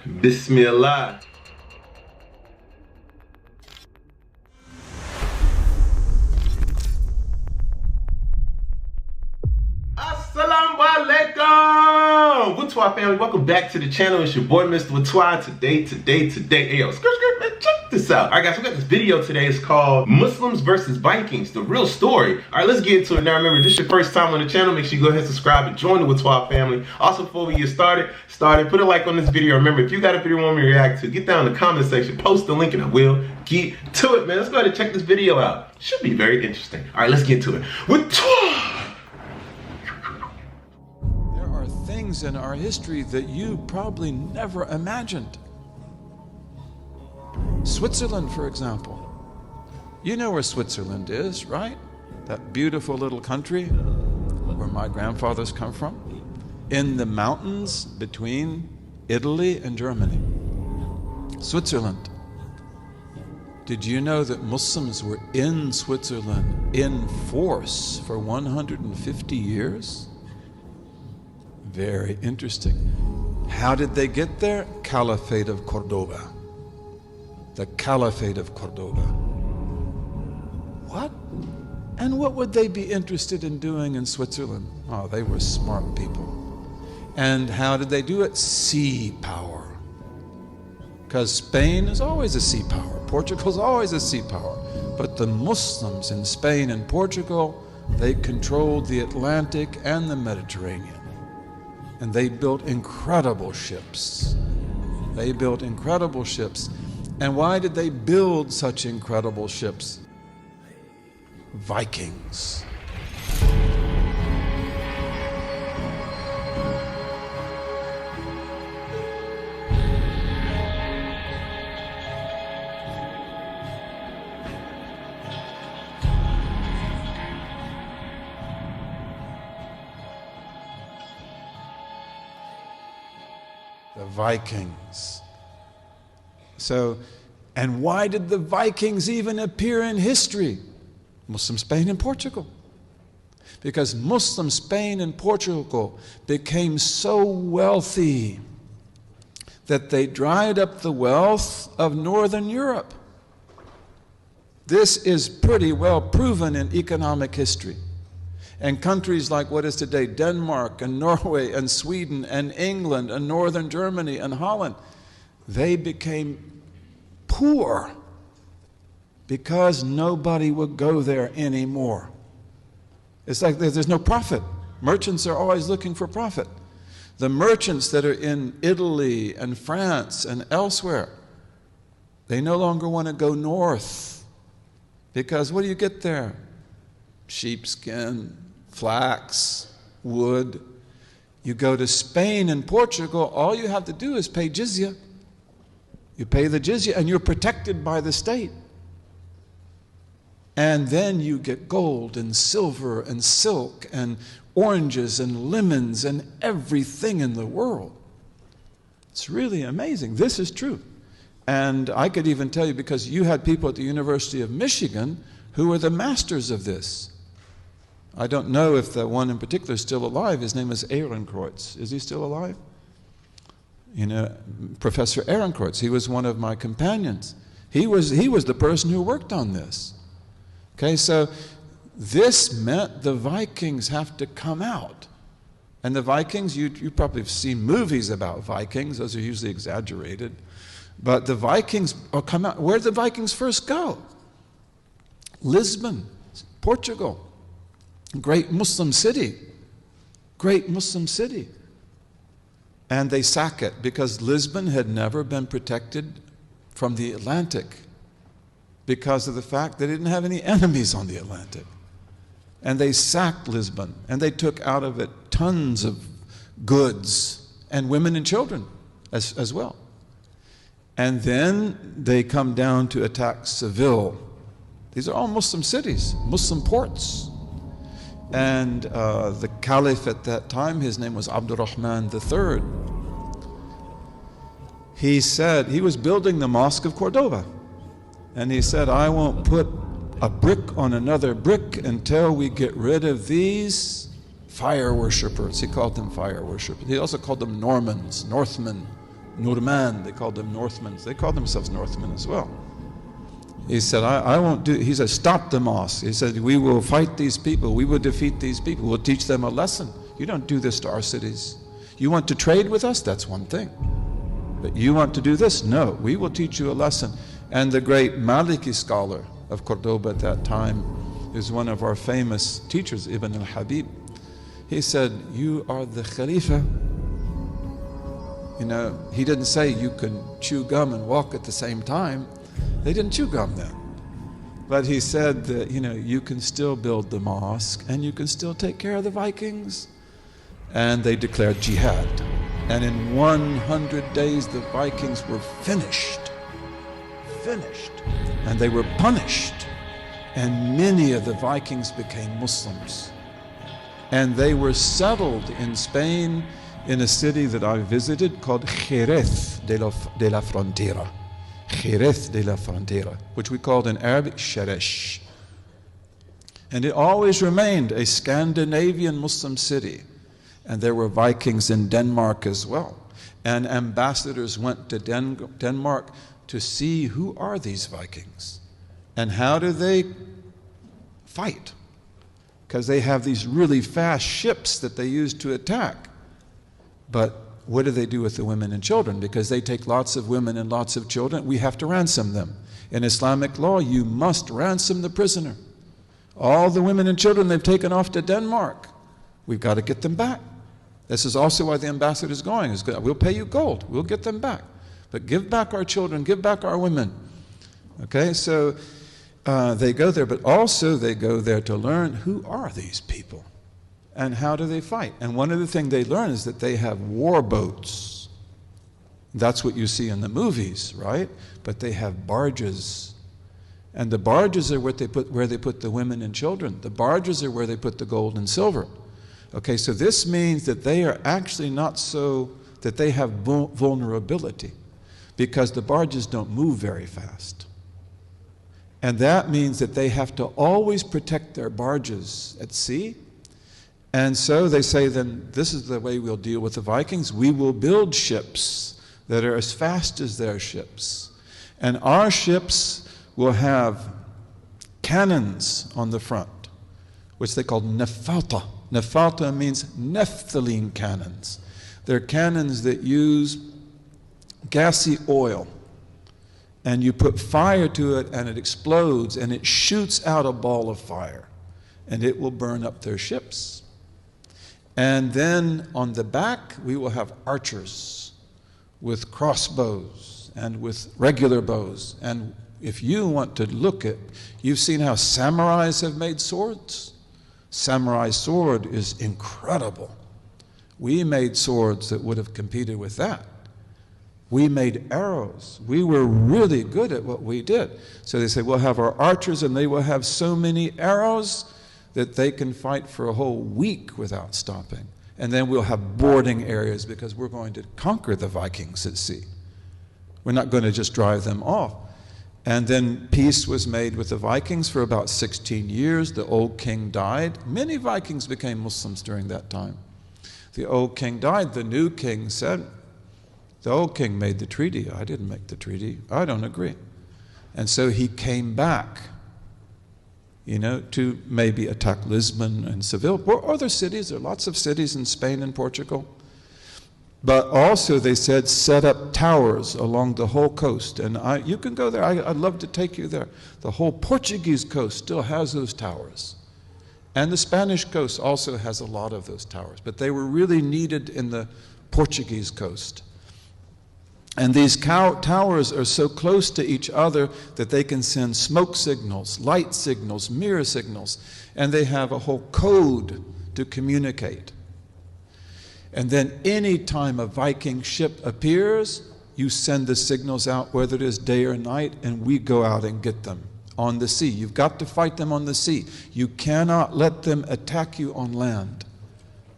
Bismillah. Assalamu alaikum. Whaatwaa family, welcome back to the channel. It's your boy Mr. Whaatwaa. Today. Hey yo, skirt, man, check this out. Alright guys, we got this video today. It's called Muslims versus Vikings, the real story. Alright, let's get into it now. Remember, if this is your first time on the channel, make sure you go ahead and subscribe and join the Whaatwaa family. Also, before we get started, put a like on this video. Remember, if you got a video you want me to react to, get down in the comment section, post the link, and I will get to it, man. Let's go ahead and check this video out. Should be very interesting. Alright, let's get to it. Whaatwaa! Things in our history that you probably never imagined. Switzerland, for example. You know where Switzerland is, right? That beautiful little country where my grandfathers come from, in the mountains between Italy and Germany. Switzerland. Did you know that Muslims were in Switzerland in force for 150 years? Very interesting. How did they get there? Caliphate of Cordoba. The Caliphate of Cordoba. What? And what would they be interested in doing in Switzerland? Oh, they were smart people. And how did they do it? Sea power. Because Spain is always a sea power. Portugal is always a sea power. But the Muslims in Spain and Portugal, they controlled the Atlantic and the Mediterranean. And they built incredible ships. They built incredible ships. And why did they build such incredible ships? Vikings. The Vikings. So, and why did the Vikings even appear in history? Muslim Spain and Portugal. Because Muslim Spain and Portugal became so wealthy that they dried up the wealth of Northern Europe. This is pretty well proven in economic history. And countries like what is today Denmark and Norway and Sweden and England and Northern Germany and Holland, they became poor because nobody would go there anymore. It's like there's no profit. Merchants are always looking for profit. The merchants that are in Italy and France and elsewhere, they no longer want to go north because what do you get there? Sheepskin, flax, wood. You go to Spain and Portugal, all you have to do is pay jizya. You pay the jizya and you're protected by the state. And then you get gold and silver and silk and oranges and lemons and everything in the world. It's really amazing. This is true. And I could even tell you, because you had people at the University of Michigan who were the masters of this. I don't know if the one in particular is still alive. His name is Ehrenkreuz. Is he still alive? You know, Professor Ehrenkreuz. He was one of my companions. He was the person who worked on this. Okay, so this meant the Vikings have to come out. And the Vikings, you probably have seen movies about Vikings. Those are usually exaggerated. But the Vikings come out. Where did the Vikings first go? Lisbon, Portugal. Great Muslim city. Great Muslim city. And they sack it because Lisbon had never been protected from the Atlantic because of the fact they didn't have any enemies on the Atlantic. And they sacked Lisbon and they took out of it tons of goods and women and children as well. And then they come down to attack Seville. These are all Muslim cities, Muslim ports. And the caliph at that time, his name was Abdurrahman III. He said, he was building the Mosque of Cordoba. And he said, I won't put a brick on another brick until we get rid of these fire worshippers. He called them fire worshippers. He also called them Normans, Northmen, Norman, they called them Northmen. They called themselves Northmen as well. He said, I won't do, he said, stop the mosque. He said, we will fight these people. We will defeat these people. We'll teach them a lesson. You don't do this to our cities. You want to trade with us? That's one thing. But you want to do this? No, we will teach you a lesson. And the great Maliki scholar of Cordoba at that time is one of our famous teachers, Ibn al-Habib. He said, you are the Khalifa. You know, he didn't say you can chew gum and walk at the same time. They didn't chew gum then. But he said that, you know, you can still build the mosque and you can still take care of the Vikings. And they declared jihad. And in 100 days, the Vikings were finished. And they were punished. And many of the Vikings became Muslims. And they were settled in Spain in a city that I visited called Jerez de la Frontera. Jerez de la Frontera, which we called in Arabic Sheresh. And it always remained a Scandinavian Muslim city. And there were Vikings in Denmark as well. And ambassadors went to Denmark to see who are these Vikings and how do they fight. Because they have these really fast ships that they use to attack. But what do they do with the women and children? Because they take lots of women and lots of children, we have to ransom them. In Islamic law, you must ransom the prisoner. All the women and children they've taken off to Denmark, we've got to get them back. This is also why the ambassador is going. We'll pay you gold, we'll get them back. But give back our children, give back our women. Okay, so they go there, but also they go there to learn who are these people and how do they fight. And one of the things they learn is that they have war boats. That's what you see in the movies, right? But they have barges. And the barges are where they put the women and children. The barges are where they put the gold and silver. Okay, so this means that they are actually not so, that they have vulnerability because the barges don't move very fast. And that means that they have to always protect their barges at sea. And so they say, then this is the way we'll deal with the Vikings. We will build ships that are as fast as their ships. And our ships will have cannons on the front, which they call nafata. Nafata means naphthalene cannons. They're cannons that use gassy oil. And you put fire to it and it explodes and it shoots out a ball of fire. And it will burn up their ships. And then on the back, we will have archers with crossbows and with regular bows. And if you want to look at, you've seen how samurais have made swords? Samurai sword is incredible. We made swords that would have competed with that. We made arrows. We were really good at what we did. So they say, we'll have our archers and they will have so many arrows that they can fight for a whole week without stopping. And then we'll have boarding areas because we're going to conquer the Vikings at sea. We're not going to just drive them off. And then peace was made with the Vikings for about 16 years. The old king died. Many Vikings became Muslims during that time. The old king died. The new king said, the old king made the treaty. I didn't make the treaty. I don't agree. And so he came back, you know, to maybe attack Lisbon and Seville or other cities. There are lots of cities in Spain and Portugal. But also they said set up towers along the whole coast. And you can go there. I'd love to take you there. The whole Portuguese coast still has those towers. And the Spanish coast also has a lot of those towers. But they were really needed in the Portuguese coast. And these towers are so close to each other that they can send smoke signals, light signals, mirror signals, and they have a whole code to communicate. And then any time a Viking ship appears, you send the signals out, whether it is day or night, and we go out and get them on the sea. You've got to fight them on the sea. You cannot let them attack you on land.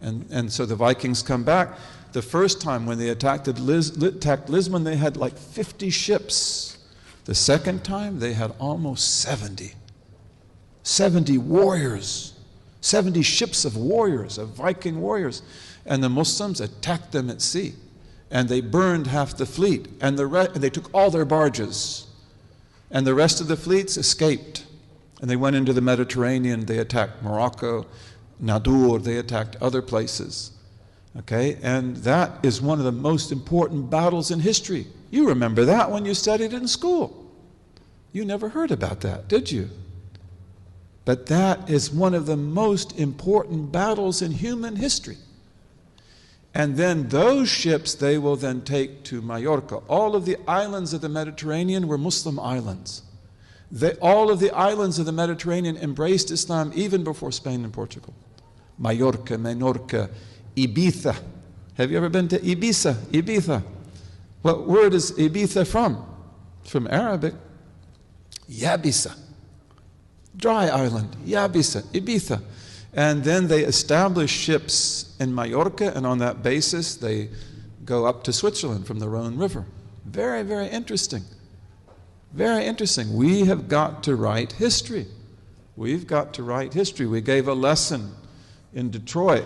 And so the Vikings come back. The first time when they attacked Lisbon, they had like 50 ships. The second time, they had almost 70. 70 warriors. 70 ships of warriors, of Viking warriors. And the Muslims attacked them at sea. and they burned half the fleet, and they took all their barges, and the rest of the fleets escaped, and they went into the Mediterranean. They attacked Morocco, Nadur, they attacked other places. Okay, and that is one of the most important battles in history. You remember that when you studied it in school. You never heard about that, did you? But that is one of the most important battles in human history. And then those ships they will then take to Majorca. All of the islands of the Mediterranean were Muslim islands. All of the islands of the Mediterranean embraced Islam even before Spain and Portugal. Majorca, Menorca, Ibiza. Have you ever been to Ibiza? Ibiza. What word is Ibiza from? It's from Arabic. Yabisa. Dry island. Yabisa. Ibiza. And then they establish ships in Majorca, and on that basis they go up to Switzerland from the Rhone River. Very, very interesting. Very interesting. We have got to write history. We've got to write history. We gave a lesson in Detroit,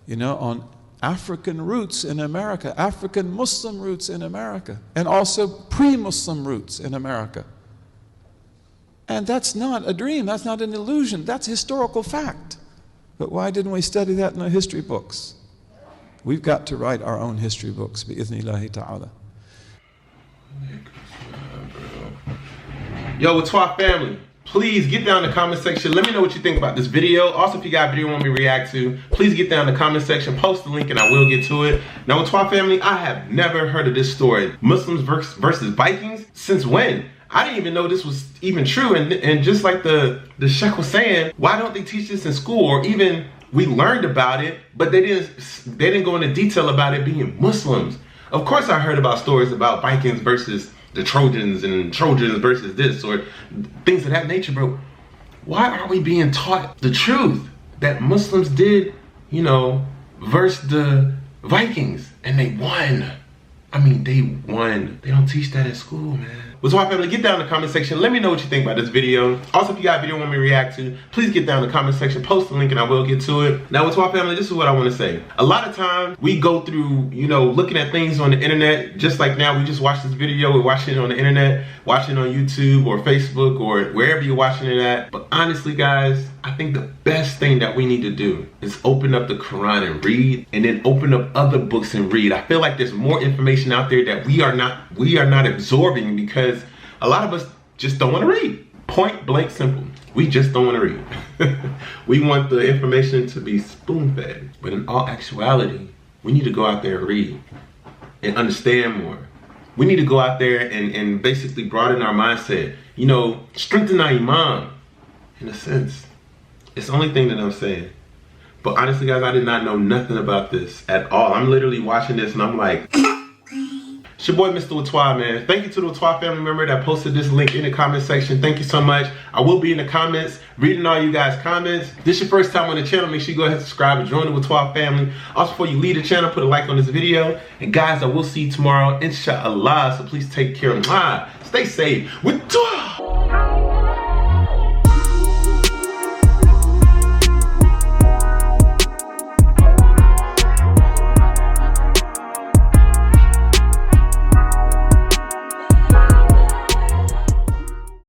on African roots in America, African Muslim roots in America, and also pre-Muslim roots in America. And that's not a dream, that's not an illusion, that's historical fact. But why didn't we study that in our history books? We've got to write our own history books, bi-idhnillahi ta'ala. Yo, Whaatwaa family, please get down in the comment section. Let me know what you think about this video. Also, if you got a video you want me to react to, please get down in the comment section, post the link, and I will get to it. Now, Whaatwaa family, I have never heard of this story. Muslims versus Vikings? Since when? I didn't even know this was even true. And just like the Sheikh was saying, why don't they teach this in school? Or even we learned about it, but they didn't go into detail about it being Muslims. Of course, I heard about stories about Vikings versus the Trojans and Trojans versus this or things of that nature, bro. Why aren't we being taught the truth that Muslims did, versus the Vikings and they won? I mean, they won. They don't teach that at school, man. Whaatwaa family, get down in the comment section. Let me know what you think about this video. Also, if you got a video you want me to react to, please get down in the comment section, post the link, and I will get to it. Now, Whaatwaa family, this is what I want to say. A lot of times, we go through, looking at things on the internet, just like now, we just watched this video, we're watching it on the internet, watching it on YouTube or Facebook or wherever you're watching it at. But honestly, guys, I think the best thing that we need to do is open up the Quran and read, and then open up other books and read. I feel like there's more information out there that we are not absorbing because a lot of us just don't want to read. Point blank simple. We just don't want to read. We want the information to be spoon-fed. But in all actuality, we need to go out there and read and understand more. We need to go out there and basically broaden our mindset. Strengthen our iman, in a sense. It's the only thing that I'm saying. But honestly, guys, I did not know nothing about this at all. I'm literally watching this and I'm like, it's your boy, Mr. Whaatwaa, man. Thank you to the Whaatwaa family member that posted this link in the comment section. Thank you so much. I will be in the comments, reading all you guys' comments. If this is your first time on the channel, make sure you go ahead and subscribe and join the Whaatwaa family. Also, before you leave the channel, put a like on this video. And guys, I will see you tomorrow, inshallah. So please take care. Stay safe. Whaatwaa!